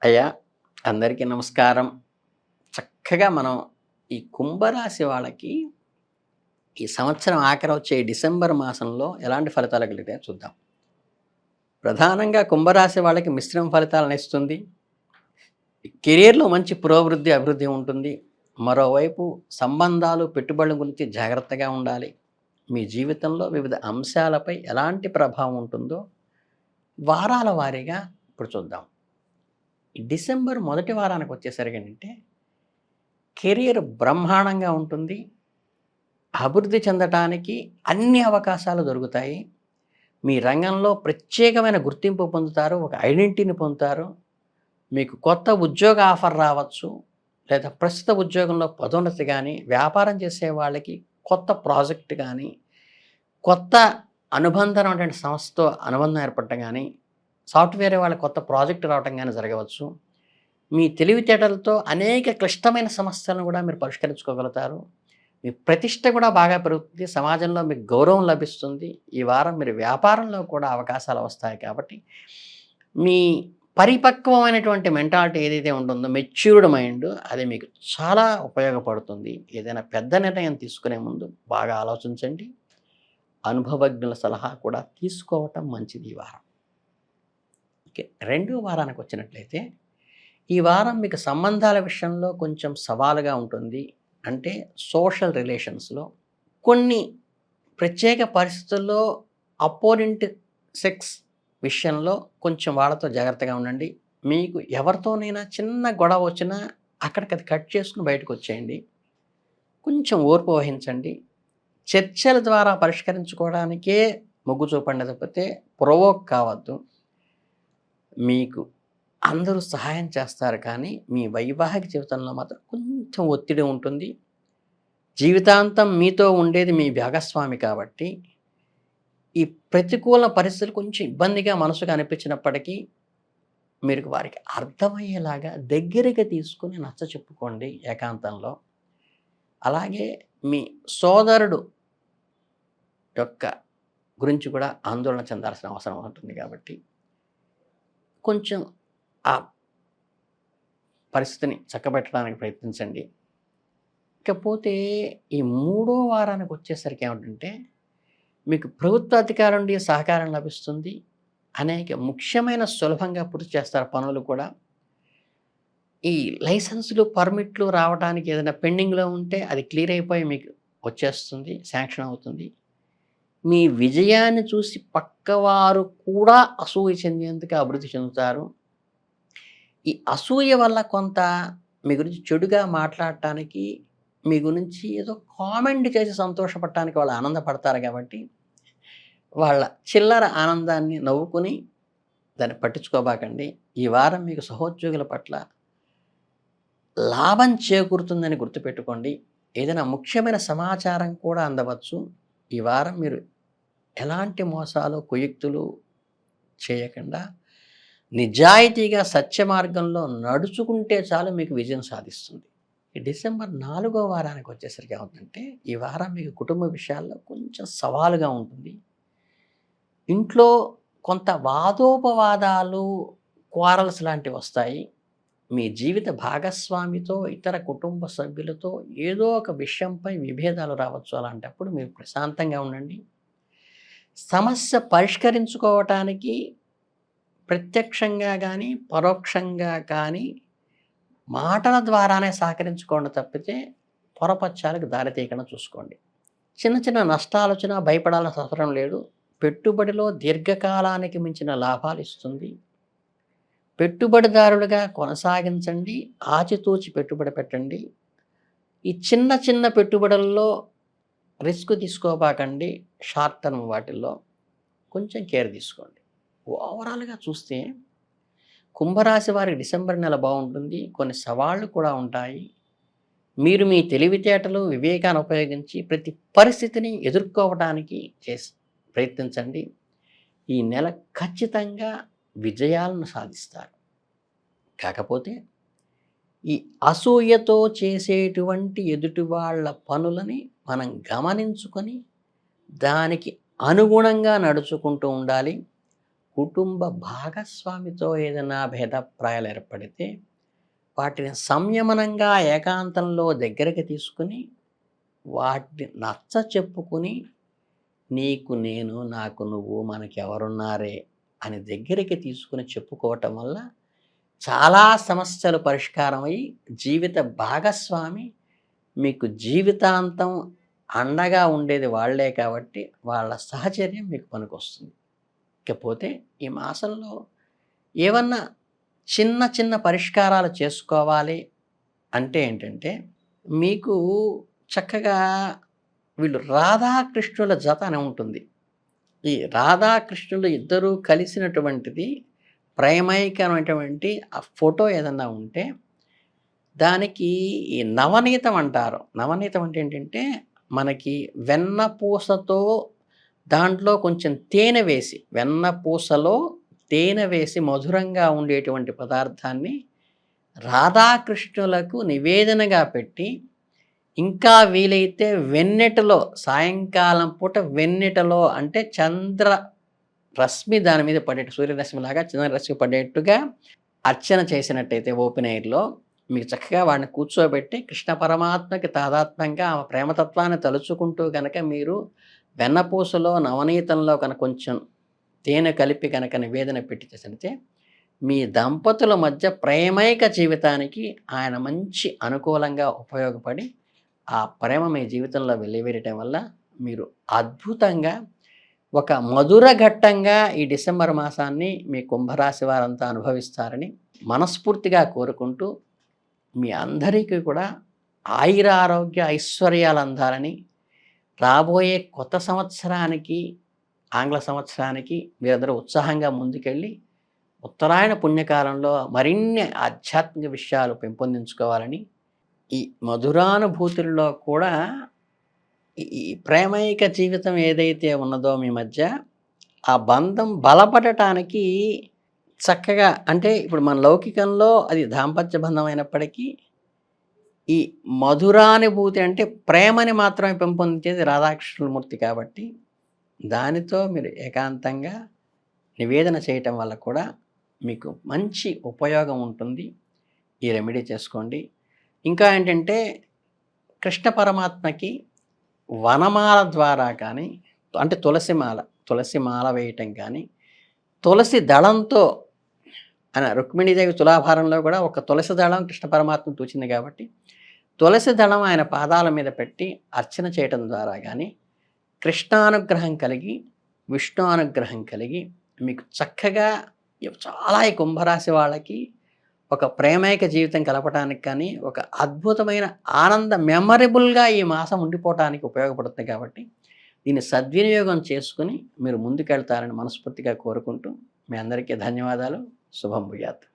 అయ్యా, అందరికీ నమస్కారం. చక్కగా మనం ఈ కుంభరాశి వాళ్ళకి ఈ సంవత్సరం ఆఖరొచ్చే డిసెంబర్ మాసంలో ఎలాంటి ఫలితాలు కలుగుతాయో చూద్దాం. ప్రధానంగా కుంభరాశి వాళ్ళకి మిశ్రమ ఫలితాలనిస్తుంది. కెరియర్‌లో మంచి పురోభివృద్ధి, అభివృద్ధి ఉంటుంది. మరోవైపు సంబంధాలు, పెట్టుబడుల గురించి జాగ్రత్తగా ఉండాలి. మీ జీవితంలో వివిధ అంశాలపై ఎలాంటి ప్రభావం ఉంటుందో వారాల వారీగా ఇప్పుడు చూద్దాం. ఈ డిసెంబర్ మొదటి వారానికొచ్చేసరికేనంటే కెరియర్ బ్రహ్మాండంగా ఉంటుంది. అభివృద్ధి చెందటానికి అన్ని అవకాశాలు దొరుకుతాయి. మీ రంగంలో ప్రత్యేకమైన గుర్తింపు పొందుతారు. ఒక ఐడెంటిటీని పొందుతారు. మీకు కొత్త ఉద్యోగ ఆఫర్ రావచ్చు. లేదా ప్రస్తుత ఉద్యోగంలో పదోన్నతి గానీ, వ్యాపారం చేసే వాళ్ళకి కొత్త ప్రాజెక్ట్ గానీ, కొత్త అనుబంధమైనటువంటి సంస్థతో అనుబంధం ఏర్పడటం గానీ, సాఫ్ట్‌వేర్ వాళ్ళకి కొత్త ప్రాజెక్ట్ రావటం గానీ జరగవచ్చు. మీ తెలివితేటలతో అనేక క్లిష్టమైన సమస్యలను కూడా మీరు పరిష్కరించుకోగలుగుతారు. మీ ప్రతిష్ట కూడా బాగా పెరుగుతుంది. సమాజంలో మీకు గౌరవం లభిస్తుంది. ఈ వారం మీరు వ్యాపారంలో కూడా అవకాశాలు వస్తాయి కాబట్టి, మీ పరిపక్వమైనటువంటి మెంటాలిటీ ఏదైతే ఉంటుందో మెచ్యూర్డ్ మైండ్ అది మీకు చాలా ఉపయోగపడుతుంది. ఏదైనా పెద్ద నిర్ణయం తీసుకునే ముందు బాగా ఆలోచించండి. అనుభవజ్ఞుల సలహా కూడా తీసుకోవటం మంచిది ఈ వారం. ఓకే. రెండో వారానికి వచ్చినట్లయితే ఈ వారం మీకు సంబంధాల విషయంలో కొంచెం సవాలుగా ఉంటుంది. అంటే సోషల్ రిలేషన్స్‌లో కొన్ని ప్రత్యేక పరిస్థితుల్లో అపోనెంట్ సెక్స్ విషయంలో కొంచెం వాళ్ళతో జాగ్రత్తగా ఉండండి. మీకు ఎవరితోనైనా చిన్న గొడవ వచ్చినా అక్కడికది కట్ చేసుకొని బయటకొచ్చేయండి. కొంచెం ఓర్పు వహించండి. చర్చల ద్వారా పరిష్కరించుకోవడానికే మొగ్గు చూపండి తప్పితే ప్రొవోక్ కావద్దు. మీకు అందరూ సహాయం చేస్తారు కానీ, మీ వైవాహిక జీవితంలో మాత్రం కొంచెం ఒత్తిడి ఉంటుంది. జీవితాంతం మీతో ఉండేది మీ భాగస్వామి కాబట్టి, ఈ ప్రతికూల పరిస్థితులు కొంచెం ఇబ్బందిగా మనసుకు అనిపించినప్పటికీ, మీరు వారికి అర్థమయ్యేలాగా దగ్గరగా తీసుకొని నచ్చచెప్పుకోండి ఏకాంతంలో. అలాగే మీ సోదరుడు యొక్క గురించి కూడా ఆందోళన చెందాల్సిన అవసరం ఉంటుంది కాబట్టి, కొంచెం ఆ పరిస్థితిని చక్కబెట్టడానికి ప్రయత్నించండి. ఇకపోతే ఈ మూడో వారానికి వచ్చేసరికి ఏమిటంటే, మీకు ప్రభుత్వ అధికారుల నుండి సహకారం లభిస్తుంది. అనేక ముఖ్యమైన సులభంగా పూర్తి చేస్తారు పనులు కూడా. ఈ లైసెన్సులు, పర్మిట్లు రావడానికి ఏదైనా పెండింగ్‌లో ఉంటే అది క్లియర్ అయిపోయి మీకు వచ్చేస్తుంది. శాంక్షన్ అవుతుంది. మీ విజయాన్ని చూసి పక్కవారు కూడా అసూయ చెందేందుకు అభివృద్ధి చెందుతారు. ఈ అసూయ వల్ల కొంత మీ గురించి చెడుగా మాట్లాడటానికి, మీ గురించి ఏదో కామెంట్ చేసి సంతోషపడటానికి వాళ్ళు ఆనందపడతారు కాబట్టి, వాళ్ళ చిల్లర ఆనందాన్ని నవ్వుకొని దాన్ని పట్టించుకోబాకండి. ఈ వారం మీకు సహోద్యోగుల పట్ల లాభం చేకూరుతుందని గుర్తుపెట్టుకోండి. ఏదైనా ముఖ్యమైన సమాచారం కూడా అందవచ్చు. ఈ వారం మీరు ఎలాంటి మోసాలు, కుయుక్తులు చేయకుండా నిజాయితీగా సత్య మార్గంలో నడుచుకుంటే చాలు మీకు విజయం సాధిస్తుంది. ఈ డిసెంబర్ 4వ వారానికి వచ్చేసరికి ఏమవుతుందంటే, ఈ వారం మీకు కుటుంబ విషయాల్లో కొంచెం సవాలుగా ఉంటుంది. ఇంట్లో కొంత వాదోపవాదాలు, క్వారల్స్ లాంటివి వస్తాయి. మీ జీవిత భాగస్వామితో, ఇతర కుటుంబ సభ్యులతో ఏదో ఒక విషయంపై విభేదాలు రావచ్చు. అలాంటప్పుడు మీరు ప్రశాంతంగా ఉండండి. సమస్య పరిష్కరించుకోవటానికి ప్రత్యక్షంగా గానీ, పరోక్షంగా కానీ మాటల ద్వారానే సహకరించుకోండి తప్పితే పొరపచ్చాలకు దారి తీయకుండా చూసుకోండి. చిన్న చిన్న నష్టాలొచ్చినా భయపడాల్సిన అవసరం లేదు. పెట్టుబడిలో దీర్ఘకాలానికి మించిన లాభాలు ఇస్తుంది. పెట్టుబడిదారులుగా కొనసాగించండి. ఆచితూచి పెట్టుబడి పెట్టండి. ఈ చిన్న చిన్న పెట్టుబడుల్లో రిస్క్ తీసుకోబాకండి. షార్ట్ టర్మ్ వాటిల్లో కొంచెం కేర్ తీసుకోండి. ఓవరాల్‌గా చూస్తే కుంభరాశి వారికి డిసెంబర్ నెల బావుంటుంది. కొన్ని సవాళ్లు కూడా ఉంటాయి. మీరు మీ తెలివితేటలు, వివేకాన్ని ఉపయోగించి ప్రతి పరిస్థితిని ఎదుర్కోవడానికి ప్రయత్నించండి. ఈ నెల ఖచ్చితంగా విజయాలను సాధిస్తారు. కాకపోతే ఈ అసూయతో చేసేటువంటి ఎదుటి వాళ్ళ పనులని మనం గమనించుకొని దానికి అనుగుణంగా నడుచుకుంటూ ఉండాలి. కుటుంబ భాగస్వామితో ఏదైనా భేదాభిప్రాయాలు ఏర్పడితే వాటిని సంయమనంగా ఏకాంతంలో దగ్గరికి తీసుకుని వాటిని నచ్చ చెప్పుకుని నీకు నేను, నాకు నువ్వు, మనకెవరున్నారే అని దగ్గరికి తీసుకొని చెప్పుకోవటం వల్ల చాలా సమస్యలు పరిష్కారమై జీవిత భాగస్వామి మీకు జీవితాంతం అండగా ఉండేది వాళ్ళే కాబట్టి వాళ్ళ సహచర్యం మీకు పనికొస్తుంది. ఇకపోతే ఈ మాసంలో ఏవన్నా చిన్న చిన్న పరిష్కారాలు చేసుకోవాలి అంటే ఏంటంటే, మీకు చక్కగా వీళ్ళు రాధాకృష్ణుల జత అని ఉంటుంది. ఈ రాధాకృష్ణులు ఇద్దరూ కలిసినటువంటిది ప్రేమైకమైనటువంటి ఆ ఫోటో ఏదన్నా ఉంటే, దానికి ఈ నవనీతం అంటారు. నవనీతం అంటే ఏంటంటే, మనకి వెన్నపూసతో దాంట్లో కొంచెం తేనె వేసి, వెన్నపూసలో తేనె వేసి మధురంగా ఉండేటువంటి పదార్థాన్ని రాధాకృష్ణులకు నివేదనగా పెట్టి, ఇంకా వీలైతే వెన్నెటలో సాయంకాలం పూట వెన్నెటలో అంటే చంద్ర రశ్మి దాని మీద పడేట్టు సూర్యరశ్మిలాగా చంద్రరశ్మి పడేట్టుగా అర్చన చేసినట్టయితే ఓపెన్ ఎయిర్‌లో మీకు చక్కగా వాడిని కూర్చోబెట్టి కృష్ణ పరమాత్మకి తాదాత్మ్యంగా ఆ ప్రేమతత్వాన్ని తలుచుకుంటూ గనక మీరు వెన్నపూసలో నవనీతంలో కనుక కొంచెం తేనె కలిపి కనుక నివేదన పెట్టి చేసినట్లయితే మీ దంపతుల మధ్య ప్రేమైక జీవితానికి ఆయన మంచి అనుకూలంగా ఉపయోగపడి ఆ ప్రేమ మీ జీవితంలో వెల్లివిరియటం వల్ల మీరు అద్భుతంగా ఒక మధుర ఘట్టంగా ఈ డిసెంబర్ మాసాన్ని మీ కుంభరాశి వారంతా అనుభవిస్తారని మనస్ఫూర్తిగా కోరుకుంటూ మీ అందరికీ కూడా ఆయురారోగ్య ఐశ్వర్యాలు అందాలని రాబోయే కొత్త సంవత్సరానికి ఆంగ్ల సంవత్సరానికి మీరందరూ ఉత్సాహంగా ముందుకెళ్ళి ఉత్తరాయణ పుణ్యకాలంలో మరిన్ని ఆధ్యాత్మిక విషయాలు పెంపొందించుకోవాలని ఈ మధురానుభూతుల్లో కూడా ఈ ప్రేమైక జీవితం ఏదైతే ఉన్నదో మీ మధ్య ఆ బంధం బలపడటానికి చక్కగా అంటే ఇప్పుడు మన లౌకికంలో అది దాంపత్య బంధం అయినప్పటికీ ఈ మధురానుభూతి అంటే ప్రేమని మాత్రమే పెంపొందించేది రాధాకృష్ణమూర్తి కాబట్టి దానితో మీరు ఏకాంతంగా నివేదన చేయటం వల్ల కూడా మీకు మంచి ఉపయోగం ఉంటుంది. ఈ రెమెడీ చేసుకోండి. ఇంకా ఏంటంటే కృష్ణ పరమాత్మకి వనమాల ద్వారా కానీ అంటే తులసి మాల వేయటం కానీ తులసి దళంతో ఆయన రుక్మిణీదేవి తులాభారంలో కూడా ఒక తులసి దళం కృష్ణ పరమాత్మ తూచింది కాబట్టి తులసి దళం ఆయన పాదాల మీద పెట్టి అర్చన చేయటం ద్వారా కానీ కృష్ణానుగ్రహం కలిగి విష్ణు అనుగ్రహం కలిగి మీకు చక్కగా చాలా ఈ కుంభరాశి వాళ్ళకి ఒక ప్రేమైక జీవితం కలపటానికి కానీ ఒక అద్భుతమైన ఆనంద మెమరబుల్గా ఈ మాసం ఉండిపోవటానికి ఉపయోగపడుతుంది కాబట్టి దీన్ని సద్వినియోగం చేసుకుని మీరు ముందుకెళ్తారని మనస్ఫూర్తిగా కోరుకుంటూ మీ అందరికీ ధన్యవాదాలు. శుభం భూయాత్.